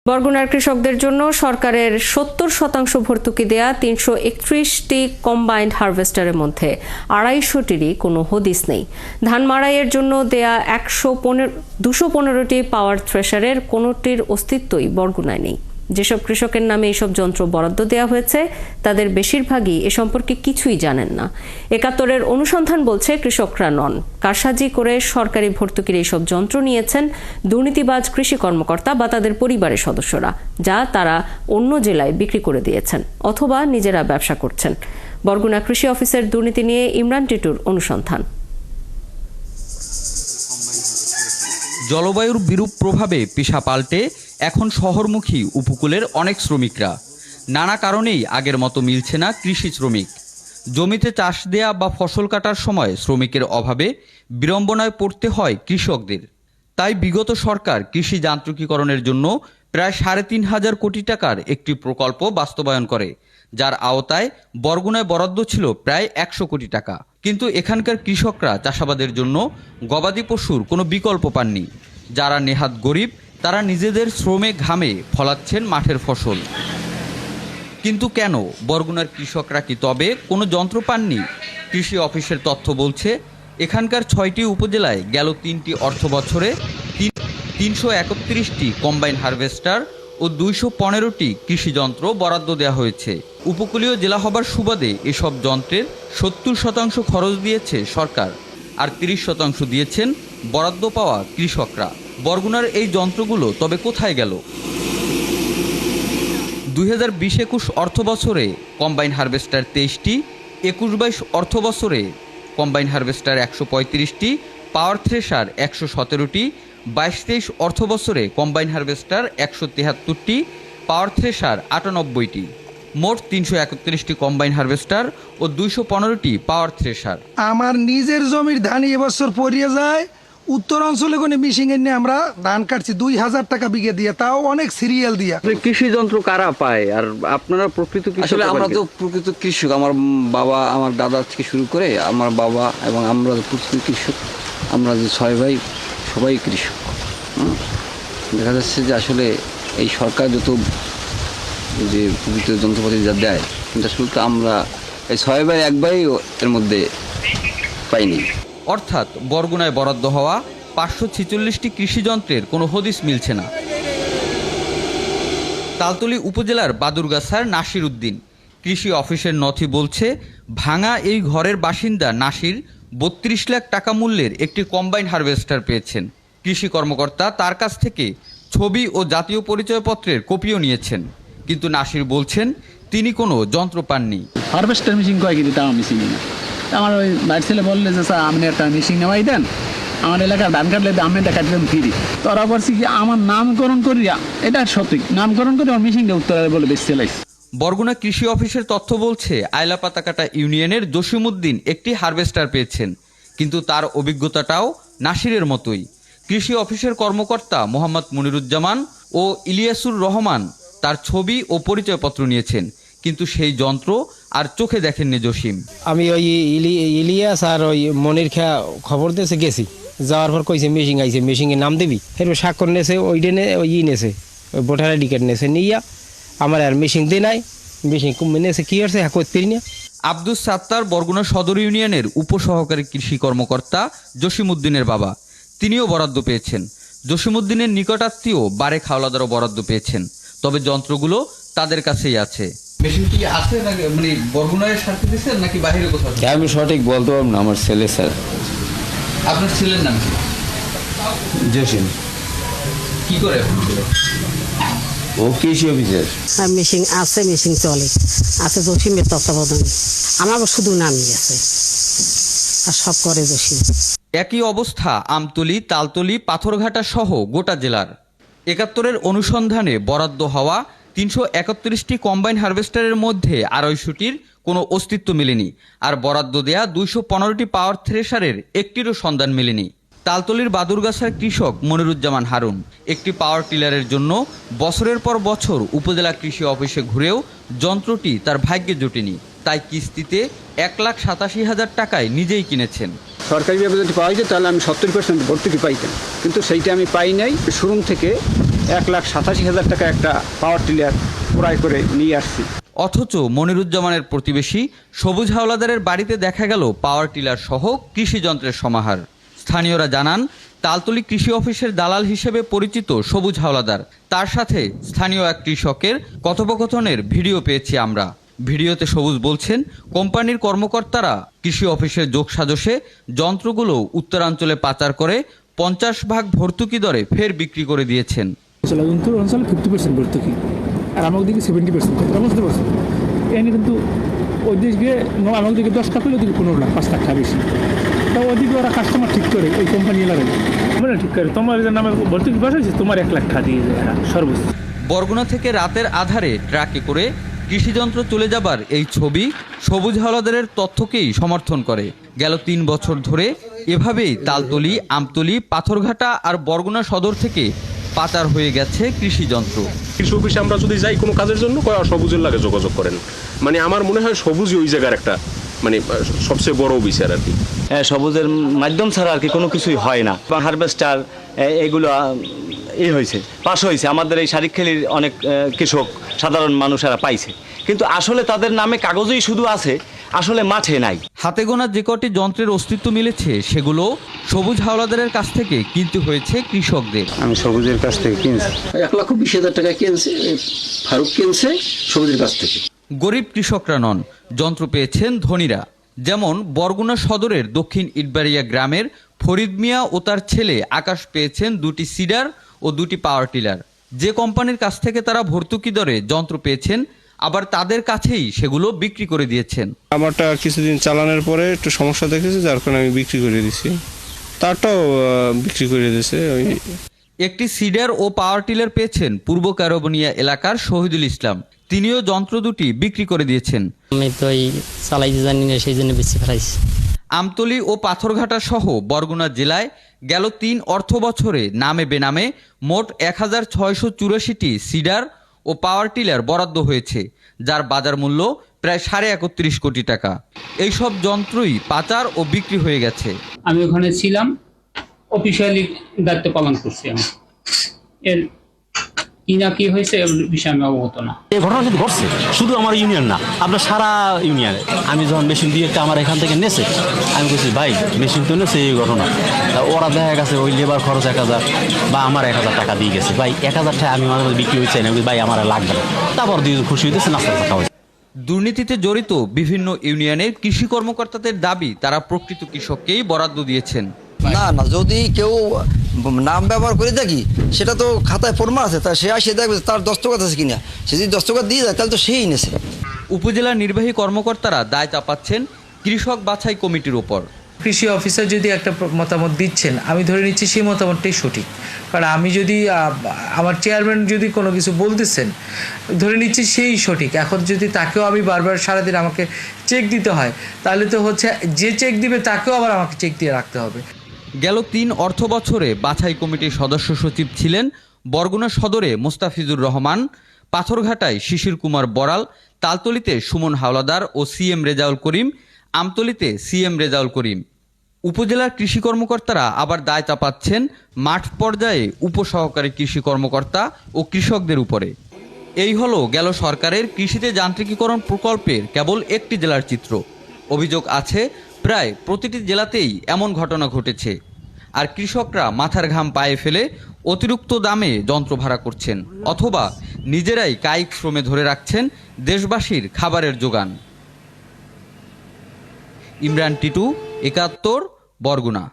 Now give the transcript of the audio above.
বরগুনার কৃষকদের জন্য সরকারের ৭০% ভর্তুকি দেয়া ৩৩১টি কম্বাইন্ড হারভেস্টারের মধ্যে ২৫০টিরই কোনো হদিস নেই। ধান মাড়াইয়ের জন্য দেয়া ২১৫টি পাওয়ার থ্রেশারের কোনোটির অস্তিত্বই বরগুনায় নেই। যেসব কৃষকের নামে এসব যন্ত্র বরাদ্দ দেওয়া হয়েছে তাদের বেশিরভাগই এ সম্পর্কে কিছুই জানেন না। ৭১-এর অনুসন্ধান বলছে কৃষকরা নন, কারসাজি করে সরকারি ভর্তুকির এইসব যন্ত্র নিয়েছেন দুর্নীতিবাজ কৃষি কর্মকর্তা বা তাদের পরিবারের সদস্যরা, যা তারা অন্য জেলায় বিক্রি করে দিয়েছেন অথবা নিজেরা ব্যবসা করছেন। বরগুনা কৃষি অফিসের দুর্নীতি নিয়ে ইমরান টিটুর অনুসন্ধান। জলবায়ুর বিরূপ প্রভাবে পেশা পাল্টে এখন শহরমুখী উপকূলের অনেক শ্রমিকরা। নানা কারণেই আগের মতো মিলছে না কৃষি শ্রমিক। জমিতে চাষ দেয়া বা ফসল কাটার সময় শ্রমিকের অভাবে বিড়ম্বনায় পড়তে হয় কৃষকদের। তাই বিগত সরকার কৃষি যান্ত্রিকীকরণের জন্য প্রায় ৩৫০০ কোটি টাকার একটি প্রকল্প বাস্তবায়ন করে, যার আওতায় বরগুনায় বরাদ্দ ছিল প্রায় ১০০ কোটি টাকা। কিন্তু এখানকার কৃষকরা চাষাবাদের জন্য গবাদি পশুর কোনো বিকল্প পাননি। যারা নেহাত গরিব তারা নিজেদের শ্রমে ঘামে ফলাচ্ছেন মাঠের ফসল। কিন্তু কেন বরগুনার কৃষকরা কি তবে কোনো যন্ত্র পাননি? কৃষি অফিসের তথ্য বলছে এখানকার ৬টি উপজেলায় গেল ৩টি অর্থ বছরে ৩৩১টি কম্বাইন হারভেস্টার ও ২১৫টি কৃষিযন্ত্র বরাদ্দ দেওয়া হয়েছে। উপকূলীয় জেলা হবার সুবাদে এসব যন্ত্রের ৭০% খরচ দিয়েছে সরকার, আর ৩০% দিয়েছেন বরাদ্দ পাওয়া কৃষকরা। বরগুনার এই যন্ত্রগুলো তবে কোথায় গেল? ২০২০-২১ অর্থ বছরে কম্বাইন হারভেস্টার ২৩টি, ২১-২২ অর্থ বছরে কম্বাইন হারভেস্টার ১৩৫টি, পাওয়ার থ্রেশার ১১৭টি, ২২-২৩ অর্থ বছরে কম্বাইন হারভেস্টার ১৭৩টি, পাওয়ার থ্রেশার ৯৮টি, মোট ৩৩১টি কম্বাইন হারভেস্টার ও ২১৫টি পাওয়ার থ্রেশার। আমার নিজের জমির ধান এবছর পড়িয়ে যায়। উত্তর অঞ্চলে কোনো মিশিং এনে আমরা ধান কাটছি ২০০০ টাকা বিঘে দিয়ে, তাও অনেক সিরিয়াল দিয়ে। কৃষি যন্ত্র কারা পায় আর আপনারা প্রকৃত কৃষক? আসলে আমরা তো প্রকৃত কৃষক। আমার বাবা, আমার দাদা থেকে শুরু করে আমার বাবা এবং আমরা প্রকৃত কৃষক। আমরা যে ৬ ভাই সবাই কৃষক। দেখা যাচ্ছে যে আসলে এই সরকার যত যে প্রকৃত যন্ত্রপাতি যা দেয়, কিন্তু আসলে তো আমরা এই ৬ ভাই এক ভাই এর মধ্যে পাইনি। অর্থাৎ বরগুনায় বরাদ্দ হওয়া ৫৪৬টি কৃষিযন্ত্রের কোনো হদিস মিলছে না। তালতলী উপজেলার বাদুরগাছার নাসির উদ্দিন কৃষি অফিসের নথি বলছে, ভাঙা এই ঘরের বাসিন্দা নাসির ৩২ লাখ টাকা মূল্যের একটি কম্বাইন হারভেস্টার পেয়েছেন। কৃষি কর্মকর্তা তার কাছ থেকে ছবি ও জাতীয় পরিচয়পত্রের কপিও নিয়েছেন, কিন্তু নাসির বলছেন তিনি কোনো যন্ত্র পাননি। হারভেস্টার মেশিন কয় কিনি তাও মেশিন না। আমার ওই বাইর ছেলে বললে যে স্যার আপনি একটা মেশিন নেওয়াই দেন, আমার এলাকার ধান কাটলে আমি দেখা দিলাম ফ্রি। তোরা বলছি কি আমার নামকরণ করিয়া, এটা সঠিক নামকরণ করে আমার মেশিনটা উত্তর বলে বেশি চালাইছে। বরগুনা কৃষি অফিসের তথ্য বলছে আইলা পাতাকাটা ইউনিয়নের জসিমউদ্দিন একটি হারভেস্টার পেয়েছেন, কিন্তু তার অভিজ্ঞতাটাও নাসিরের মতোই। কৃষি অফিসের কর্মকর্তা মোহাম্মদ মনিরুজ্জামান ও ইলিয়াসুর রহমান তার ছবি ও পরিচয়পত্র নিয়েছেন, কিন্তু সেই যন্ত্র আর চোখে দেখেননি জসিম। আমি ওই ইলিয়াস আর ওই মনির খবর দিয়েছে গেছি, যাওয়ার পর কইছে মেশিন আইছে, মেশিনের নাম দিবি, এরপর স্বাক্ষর নেছে, ওইটা ওই নেছে, ওই ভোটার আইডি কার্ড নেছে, নিয়া আমার আর মেশিন দিয়ে নাই, মেশিন কমে নেছে, কি হচ্ছে হ্যাঁ করতে না। আব্দুস সাত্তার বরগুনা সদর ইউনিয়নের উপসহকারী কৃষি কর্মকর্তা জসিমউদ্দিনের বাবা, তিনিও বরাদ্দ পেয়েছেন। জসিমউদ্দিনের নিকটাত্মীয় বারে খাওলাদারও বরাদ্দ পেয়েছেন, তবে যন্ত্রগুলো তাদের কাছেই আছে। মেশিন কি আছে নাকি মানে বরগুনার সাথে দিয়েছেন নাকি বাইরে কোথাও? আমি সঠিক বলতে পারবো না, আমার ছেলে স্যার। আপনার ছেলের নাম কি? জসিম। কি করে? ও কৃষি অফিসার। মেশিন আছে, মেশিন চলে আছে, জসিমের তত্ত্বাবধানে আমার শুধু নামই আছে আর সব করে জসিম। একই অবস্থা আমতলী, তালতলী, পাথরঘাটা সহ গোটা জেলার। ৭১-এর অনুসন্ধানে বরাদ্দ হওয়া ৩৩১টি কম্বাইন হারভেস্টারের মধ্যে ২৫০টির কোনো অস্তিত্ব মেলেনি, আর বরাদ্দ দেয়া ২১৫টি পাওয়ার থ্রেশারের একটিরও সন্ধান মেলেনি। তালতলীর বাদুরগাছার কৃষক মনিরুজ্জামান হারুন একটি পাওয়ার টিলারের জন্য বছরের পর বছর উপজেলা কৃষি অফিসে ঘুরেও যন্ত্রটি তার ভাগ্যে জোটেনি, তাই কিস্তিতে ১,৮৭,০০০ টাকায় নিজেই কিনেছেন। সরকারিভাবে যদি পাওয়া যেত তাহলে আমি ৭০% ভর্তুকি পাইতাম, কিন্তু সেইটা আমি পাই নাই। শোরুম থেকে 1,87,000 টাকা একটা পাওয়ার টিলার ক্রয় করে নিয়ে আসছি। অথচ মনিরুজ্জামানের প্রতিবেশী সবুজ হাওলাদারের বাড়িতে দেখা গেল পাওয়ার টিলার সহ কৃষি যন্ত্রের সমাহার। স্থানীয়রা জানান, তালতলী কৃষি অফিসের দালাল হিসেবে পরিচিত সবুজ হাওলাদার, তার সাথে স্থানীয় এক কৃষকের কথোপকথনের ভিডিও পেয়েছি আমরা। ভিডিওতে সবুজ বলছেন, কোম্পানির কর্মকর্তারা কৃষি অফিসের যোগসাজশে যন্ত্রগুলো উত্তরাঞ্চলে পাচার করে 50 ভাগ ভর্তুকি দরে ফের বিক্রি করে দিয়েছেন। উত্তর অঞ্চলে 50% ভর্তুকি, আর আমার দিকে 70%, বুঝতে পারছেন? এখানে কিন্তু ওই দিকে আমার দিকে 10 টাকা, ওই দিকে 15 লাখ, 5 লাখ টাকা বেশি। তো ওদিকে ওরা কাস্টমার ঠিক করে, ওই কোম্পানি এলাকায় আমরা ঠিক করে, তোমার নামে ভর্তুকি বসাইছে, তোমার 1 লাখ টাকা দিয়ে দেয় সর্বোচ্চ। বরগুনা থেকে রাতের আধারে ট্রাকে করে কৃষিযন্ত্র চলে যাবার এই ছবি সবুজ হাওলাদারের তথ্যকেই সমর্থন করে। গেল 3 বছর ধরে এভাবেই তালতলী, আমতলী, পাথরঘাটা আর বরগুনা সদর থেকে পাচার হয়ে গেছে কৃষিযন্ত্র। কৃষি অফিসে আমরা যদি যাই কোনো কাজের জন্য, সবুজের লাগে যোগাযোগ করেন। মানে আমার মনে হয় সবুজই ওই জায়গার একটা মানে সবচেয়ে বড় বিচার আর কি। সবুজের মাধ্যম ছাড়া আর কি কোনো কিছুই হয় না। হারভেস্টার এগুলো হয়েছে, পাশ হয়েছে, আমাদের এই শারিকখালীর অনেক কৃষক সাধারণ মানুষেরা পাইছে, কিন্তু আসলে তাদের নামে কাগজেই শুধু আছে, আসলে মাঠে নাই। হাতে গোনা যে কটি যন্ত্রের অস্তিত্ব মিলেছে সেগুলো সবুজ হাওলাদারের কাছ থেকে কিনতে হয়েছে কৃষকদের। আমি সবুজের কাছ থেকে কিনছি, 1,20,000 টাকা কিনছে, ফারুক কিনছে সবুজের কাছ থেকে। গরিব কৃষকরা নন, যন্ত্র পেয়েছেন ধনীরা। যেমন বরগুনা সদরের দক্ষিণ ইটবাড়িয়া গ্রামের ফরিদ মিয়া ও তার ছেলে আকাশ পেয়েছেন 2টি সিডার ও 2টি পাওয়ার টিলার। যে কোম্পানির কাছ থেকে তারা ভর্তুকি দরে যন্ত্র পেয়েছেন, আবার তাদের কাছেই সেগুলো বিক্রি করে দিয়েছেন। আমারটা কিছুদিন চালানোর পরে একটু সমস্যা দেখেছি, যার কারণে আমি বিক্রি করে দিয়েছি, তারটাও বিক্রি করে দিয়েছে। একটি সিডার ও পাওয়ার টিলার পেয়েছেন পূর্ব কারবনিয়া এলাকার শহীদুল ইসলাম। তিনিও যন্ত্র দুটি বিক্রি করে দিয়েছেন। আমি তো চালাইতে জানি না, সেই জন্য বেশি ফেলাইছি। আমতলী ও পাথরঘাটা সহ বরগুনা জেলায় গেল 3 অর্থ বছরে নামে বেনামে মোট 1684টি সিডার ও পাওয়ার টিলার বরাদ্দ হয়েছে, যার বাজার মূল্য প্রায় 31.5 কোটি টাকা। এইসব যন্ত্রই পাচার ও বিক্রি হয়ে গেছে। আমি ওখানে ছিলাম, অফিসিয়ালি দায়িত্ব পালন করছি। আমি এর কি না কি হয়েছে এর বিষয়ে আমি অবগত না। এই ঘটনা কিন্তু ঘটছে, শুধু আমার ইউনিয়ন না, আপনার সারা ইউনিয়নে। আমি যখন মেশিন দিয়ে একটা আমার এখান থেকে নেছে, আমি বলছি ভাই মেশিন তো নেছে, এই ঘটনা। ওরা দেখা গেছে ওই লেবার খরচ 1000 বা আমার 1000 টাকা দিয়ে গেছে। ভাই 1000 টাকা আমি আমার বিক্রি হয়েছে না, ভাই আমার লাগবে না। তারপর দিয়ে খুশি হইতেছে, নাস্তা টাকা হয়েছে। দুর্নীতিতে জড়িত বিভিন্ন ইউনিয়নের কৃষি কর্মকর্তাদের দাবি, তারা প্রকৃত কৃষককেই বরাদ্দ দিয়েছেন। না, যদি কেউ নাম ব্যবহার করে দেখি, সেটা তো খাতায় প্রমাণ আছে, তা সে আসে দেখবে তার দস্তখত আছে কিনা। সে যদি দস্তখত দিয়ে যায় তাহলে তো সেই নেছে। উপজেলা নির্বাহী কর্মকর্তারা দায় চাপাচ্ছেন কৃষক বাছাই কমিটির ওপর। কৃষি অফিসার যদি একটা মতামত দিচ্ছেন, আমি ধরে নিচ্ছি সেই মতামতটাই সঠিক। কারণ আমি যদি আমার চেয়ারম্যান যদি কোনো কিছু বলতেছেন, ধরে নিচ্ছি সেই সঠিক। এখন যদি তাকেও আমি বারবার সারাদিন আমাকে চেক দিতে হয়, তাহলে তো হচ্ছে যে চেক দিবে তাকেও আবার আমাকে চেক দিয়ে রাখতে হবে। গেল 3 অর্থ বছরে বাছাই কমিটির সদস্য সচিব ছিলেন বরগুনা সদরে মোস্তাফিজুর রহমান, পাথরঘাটায় শিশির কুমার বড়াল, তালতলীতে সুমন হাওলাদার ও সিএম রেজাউল করিম, আমতলীতে সিএম রেজাউল করিম। উপজেলার কৃষি কর্মকর্তারা আবার দায় চাপাচ্ছেন মাঠ পর্যায়ে উপসহকারী কৃষি কর্মকর্তা ও কৃষকদের উপরে। এই হলো গেল সরকারের কৃষিতে যান্ত্রিকীকরণ প্রকল্পের কেবল একটি জেলার চিত্র। অভিযোগ আছে প্রায় প্রতিটি জেলাতেই এমন ঘটনা ঘটেছে, আর কৃষকরা মাথার ঘাম পায়ে ফেলে অতিরিক্ত দামে যন্ত্র ভাড়া করছেন, অথবা নিজেরাই কায়িক শ্রমে ধরে রাখছেন দেশবাসীর খাবারের যোগান। ইমরান টিটু, 71, বরগুনা।